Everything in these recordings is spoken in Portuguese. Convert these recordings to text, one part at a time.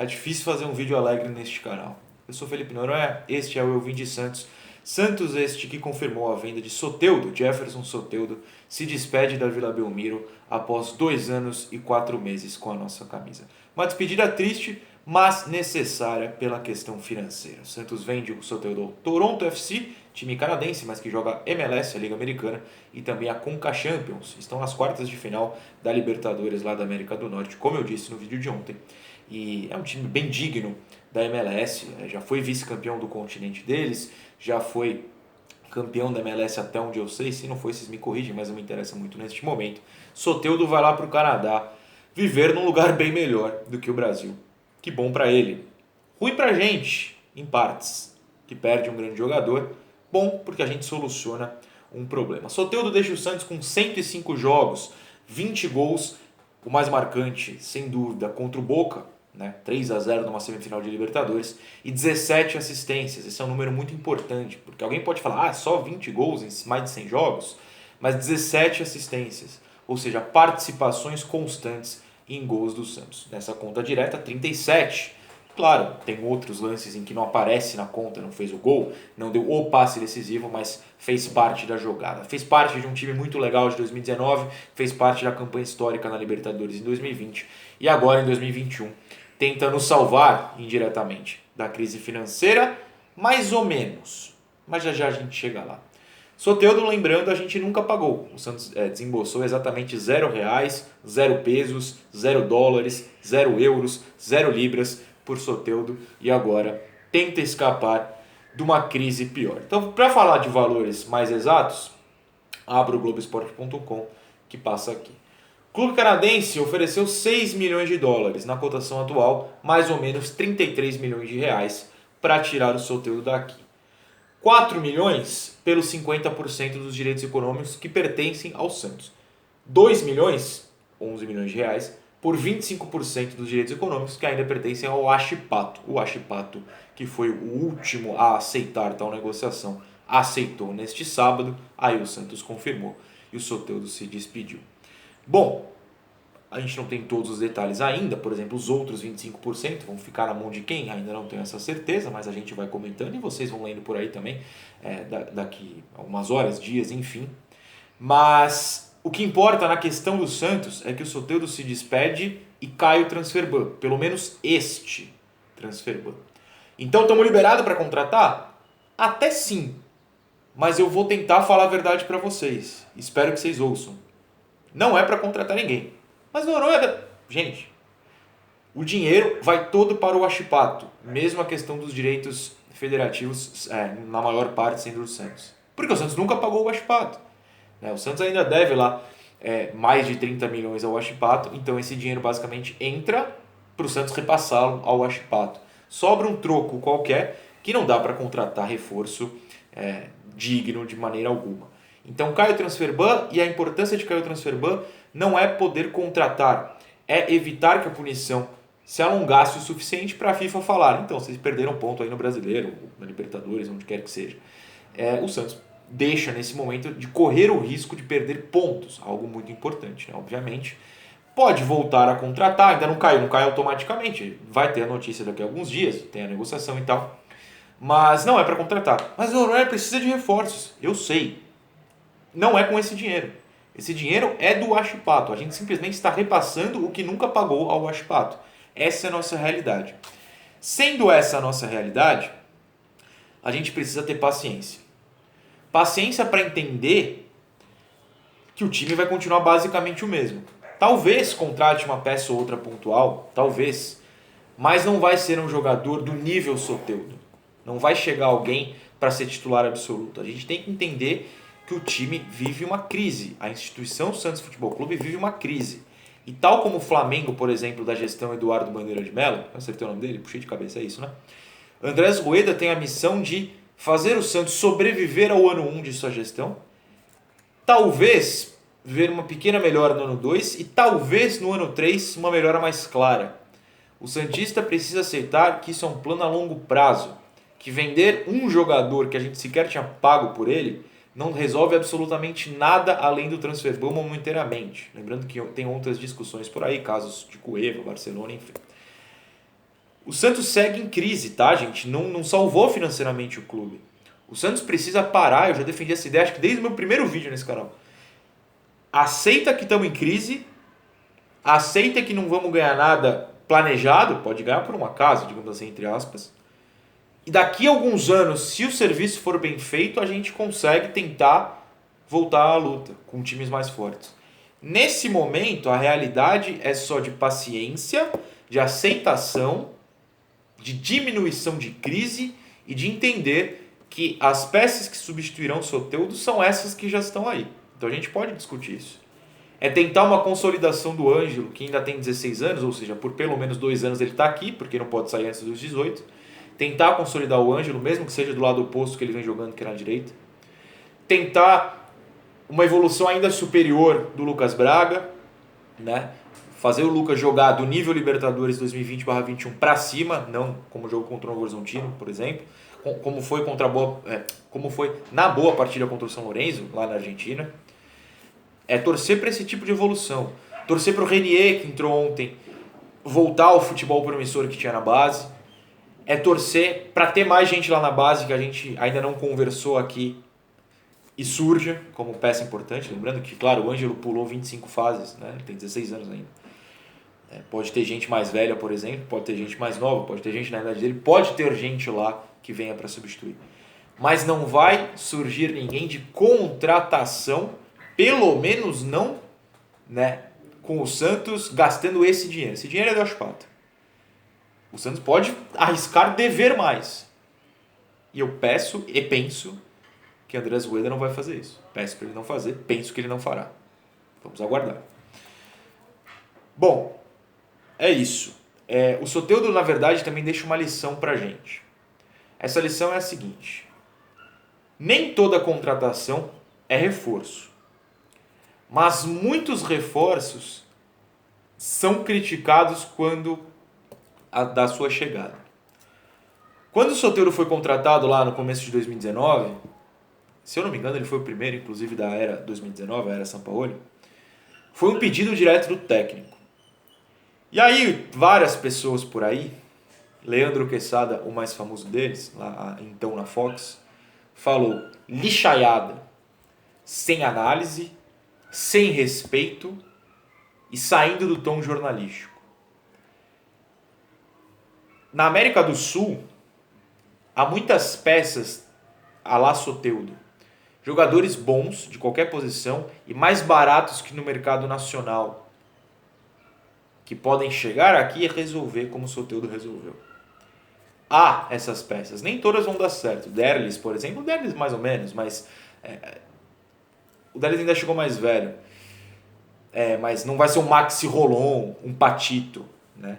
Tá difícil fazer um vídeo alegre neste canal. Eu sou Felipe Noronha, este é o Eu Vim de Santos. Santos este que confirmou a venda de Soteldo, Jefferson Soteldo, se despede da Vila Belmiro após 2 anos e 4 meses com a nossa camisa. Uma despedida triste, mas necessária pela questão financeira. O Santos vende o Soteldo ao Toronto FC, time canadense, mas que joga MLS, a Liga Americana, e também a Conca Champions. Estão nas quartas de final da Libertadores lá da América do Norte, como eu disse no vídeo de ontem. E é um time bem digno da MLS, já foi vice-campeão do continente deles, já foi campeão da MLS até onde eu sei, se não foi vocês me corrigem, mas não me interessa muito neste momento. Soteldo vai lá para o Canadá viver num lugar bem melhor do que o Brasil. Que bom para ele. Ruim para a gente, em partes, que perde um grande jogador. Bom porque a gente soluciona um problema. Soteldo deixa o Santos com 105 jogos, 20 gols, o mais marcante, sem dúvida, contra o Boca, né? 3-0 numa semifinal de Libertadores, e 17 assistências. Esse é um número muito importante, porque alguém pode falar, só 20 gols em mais de 100 jogos, mas 17 assistências, ou seja, participações constantes em gols do Santos. Nessa conta direta, 37. Claro, tem outros lances em que não aparece na conta, não fez o gol, não deu o passe decisivo, mas fez parte da jogada. Fez parte de um time muito legal de 2019, fez parte da campanha histórica na Libertadores em 2020 e agora em 2021, tentando salvar indiretamente da crise financeira, mais ou menos. Mas já já a gente chega lá. Soteldo, lembrando, a gente nunca pagou. O Santos desembolsou exatamente R$0, 0 pesos, 0 dólares, 0 euros, 0 libras por Soteldo e agora tenta escapar de uma crise pior. Então, para falar de valores mais exatos, abra o Globoesporte.com que passa aqui. O clube canadense ofereceu 6 milhões de dólares na cotação atual, mais ou menos 33 milhões de reais, para tirar o Soteldo daqui. 4 milhões pelos 50% dos direitos econômicos que pertencem ao Santos. 2 milhões, 11 milhões de reais, por 25% dos direitos econômicos que ainda pertencem ao Huachipato. O Huachipato, que foi o último a aceitar tal negociação, aceitou neste sábado, aí o Santos confirmou e o Soteldo se despediu. Bom, a gente não tem todos os detalhes ainda, por exemplo, os outros 25% vão ficar na mão de quem? Ainda não tenho essa certeza, mas a gente vai comentando e vocês vão lendo por aí também, daqui a algumas horas, dias, enfim. Mas o que importa na questão do Santos é que o Soteldo se despede e cai o transfer ban, pelo menos este transfer ban. Então estamos liberados para contratar? Até sim, mas eu vou tentar falar a verdade para vocês, espero que vocês ouçam. Não é para contratar ninguém. Mas não é... Gente, o dinheiro vai todo para o Huachipato. Mesmo a questão dos direitos federativos, na maior parte sendo do Santos. Porque o Santos nunca pagou o Huachipato. O Santos ainda deve lá mais de 30 milhões ao Huachipato. Então esse dinheiro basicamente entra para o Santos repassá-lo ao Huachipato. Sobra um troco qualquer que não dá para contratar reforço digno de maneira alguma. Então cai o transfer ban, e a importância de cair o transfer ban não é poder contratar, é evitar que a punição se alongasse o suficiente para a FIFA falar, então vocês perderam ponto aí no Brasileiro, na Libertadores, onde quer que seja. O Santos deixa nesse momento de correr o risco de perder pontos, algo muito importante, né? Obviamente. Pode voltar a contratar, ainda não cai automaticamente, vai ter a notícia daqui a alguns dias, tem a negociação e tal, mas não é para contratar. Mas o Noronha precisa de reforços, eu sei. Não é com esse dinheiro. Esse dinheiro é do Huachipato. A gente simplesmente está repassando o que nunca pagou ao Huachipato. Essa é a nossa realidade. Sendo essa a nossa realidade, a gente precisa ter paciência. Paciência para entender que o time vai continuar basicamente o mesmo. Talvez contrate uma peça ou outra pontual, talvez, mas não vai ser um jogador do nível Soteldo. Não vai chegar alguém para ser titular absoluto. A gente tem que entender que o time vive uma crise. A instituição Santos Futebol Clube vive uma crise. E tal como o Flamengo, por exemplo, da gestão Eduardo Bandeira de Mello, eu acertei o nome dele, puxei de cabeça, é isso, né? Andrés Rueda tem a missão de fazer o Santos sobreviver ao ano 1 de sua gestão, talvez ver uma pequena melhora no ano 2 e talvez no ano 3 uma melhora mais clara. O santista precisa aceitar que isso é um plano a longo prazo, que vender um jogador que a gente sequer tinha pago por ele não resolve absolutamente nada além do transfer ban momentaneamente. Lembrando que tem outras discussões por aí, casos de Cueva, Barcelona, enfim. O Santos segue em crise, tá, gente? Não salvou financeiramente o clube. O Santos precisa parar, eu já defendi essa ideia, acho que desde o meu primeiro vídeo nesse canal. Aceita que estamos em crise, aceita que não vamos ganhar nada planejado, pode ganhar por um acaso, digamos assim, entre aspas. E daqui a alguns anos, se o serviço for bem feito, a gente consegue tentar voltar à luta com times mais fortes. Nesse momento, a realidade é só de paciência, de aceitação, de diminuição de crise e de entender que as peças que substituirão o Soteldo são essas que já estão aí. Então a gente pode discutir isso. É tentar uma consolidação do Ângelo, que ainda tem 16 anos, ou seja, por pelo menos 2 anos ele está aqui, porque não pode sair antes dos 18. Tentar consolidar o Ângelo, mesmo que seja do lado oposto que ele vem jogando, que é na direita. Tentar uma evolução ainda superior do Lucas Braga, né? Fazer o Lucas jogar do nível Libertadores 2020/21 para cima, não como jogo contra o Novo Horizontino, por exemplo, como foi na boa partida contra o São Lourenço, lá na Argentina. É torcer para esse tipo de evolução. Torcer para o Renier, que entrou ontem, voltar ao futebol promissor que tinha na base. É torcer para ter mais gente lá na base, que a gente ainda não conversou aqui, e surja como peça importante. Lembrando que, claro, o Ângelo pulou 25 fases, né? Ele tem 16 anos ainda. Pode ter gente mais velha, por exemplo, pode ter gente mais nova, pode ter gente na idade dele, pode ter gente lá que venha para substituir. Mas não vai surgir ninguém de contratação, pelo menos não, né, com o Santos gastando esse dinheiro. Esse dinheiro é do Aspata. O Santos pode arriscar dever mais. E eu peço e penso que Andrés Rueda não vai fazer isso. Peço para ele não fazer, penso que ele não fará. Vamos aguardar. Bom, é isso. O Soteldo, na verdade, também deixa uma lição pra gente. Essa lição é a seguinte: nem toda contratação é reforço, mas muitos reforços são criticados quando da sua chegada. Quando o Soteldo foi contratado lá no começo de 2019, se eu não me engano ele foi o primeiro, inclusive, da era 2019, a era Sampaoli, foi um pedido direto do técnico. E aí, várias pessoas por aí, Leandro Quesada, o mais famoso deles, lá então na Fox, falou lixaiada, sem análise, sem respeito e saindo do tom jornalístico. Na América do Sul, há muitas peças à la Soteldo. Jogadores bons, de qualquer posição, e mais baratos que no mercado nacional, que podem chegar aqui e resolver como o Soteldo resolveu. Há essas peças, nem todas vão dar certo. O Derlis, por exemplo, o Derlis mais ou menos, mas o Derlis ainda chegou mais velho. Mas não vai ser um Maxi Rolon, um Patito, né?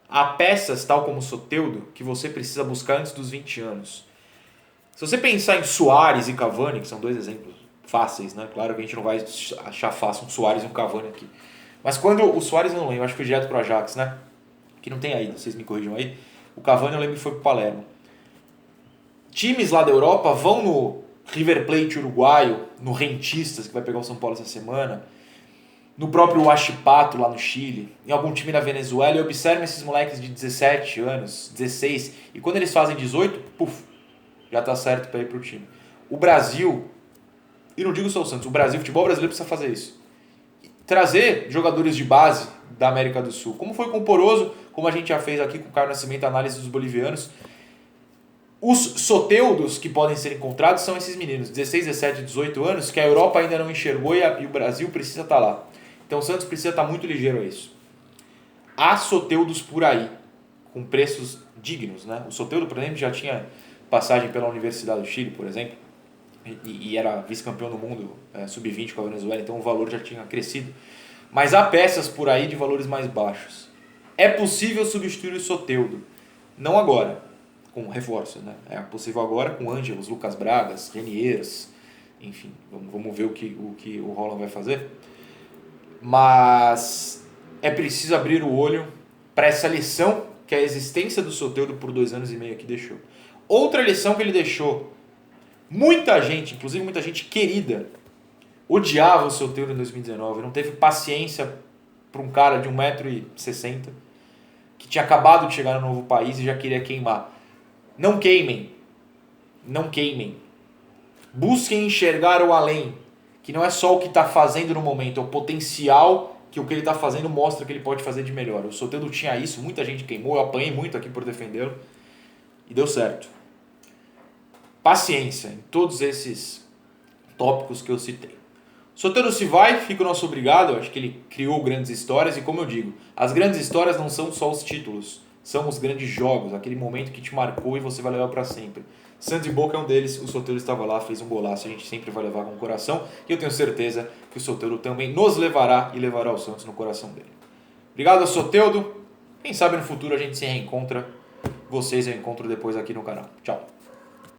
Há peças, tal como o Soteldo, que você precisa buscar antes dos 20 anos. Se você pensar em Suárez e Cavani, que são dois exemplos fáceis, né? Claro que a gente não vai achar fácil um Suárez e um Cavani aqui. Mas quando o Suárez, eu não lembro, acho que foi direto pro Ajax, né? Que não tem aí, vocês me corrijam aí. O Cavani eu lembro que foi pro Palermo. Times lá da Europa vão no River Plate uruguaio, no Rentistas, que vai pegar o São Paulo essa semana, no próprio Huachipato lá no Chile, em algum time da Venezuela, e observam esses moleques de 17 anos, 16, e quando eles fazem 18, puf, já tá certo para ir pro time. O Brasil, e não digo só o Santos, o Brasil, o futebol brasileiro precisa fazer isso. Trazer jogadores de base da América do Sul, como foi com o Poroso, como a gente já fez aqui com o Caio Nascimento, a análise dos bolivianos. Os Soteudos que podem ser encontrados são esses meninos, 16, 17, 18 anos, que a Europa ainda não enxergou e o Brasil precisa estar lá. Então o Santos precisa estar muito ligeiro a isso. Há Soteudos por aí, com preços dignos, né? O Soteldo, por exemplo, já tinha passagem pela Universidade do Chile, por exemplo, e era vice-campeão do mundo, sub-20 com a Venezuela, então o valor já tinha crescido. Mas há peças por aí de valores mais baixos. É possível substituir o Soteldo, não agora, com reforço, né? É possível agora com Ângelos, Lucas Bragas, Reniers, enfim, vamos ver o que o Roland vai fazer. Mas é preciso abrir o olho para essa lição que a existência do Soteldo por 2 anos e meio aqui deixou. Outra lição que ele deixou, muita gente, inclusive muita gente querida, odiava o Soteldo em 2019, não teve paciência para um cara de 1,60 m, que tinha acabado de chegar no novo país e já queria queimar. Não queimem. Não queimem. Busquem enxergar o além, que não é só o que está fazendo no momento, é o potencial que o que ele está fazendo mostra que ele pode fazer de melhor. O Soteldo tinha isso, muita gente queimou, eu apanhei muito aqui por defendê-lo e deu certo. Paciência em todos esses tópicos que eu citei. Soteldo se vai, fica o nosso obrigado, acho que ele criou grandes histórias e como eu digo, as grandes histórias não são só os títulos, são os grandes jogos, aquele momento que te marcou e você vai levar para sempre. Santos e Boca é um deles, o Soteldo estava lá, fez um golaço, a gente sempre vai levar com o coração e eu tenho certeza que o Soteldo também nos levará e levará o Santos no coração dele. Obrigado ao Soteldo, quem sabe no futuro a gente se reencontra, vocês eu encontro depois aqui no canal. Tchau.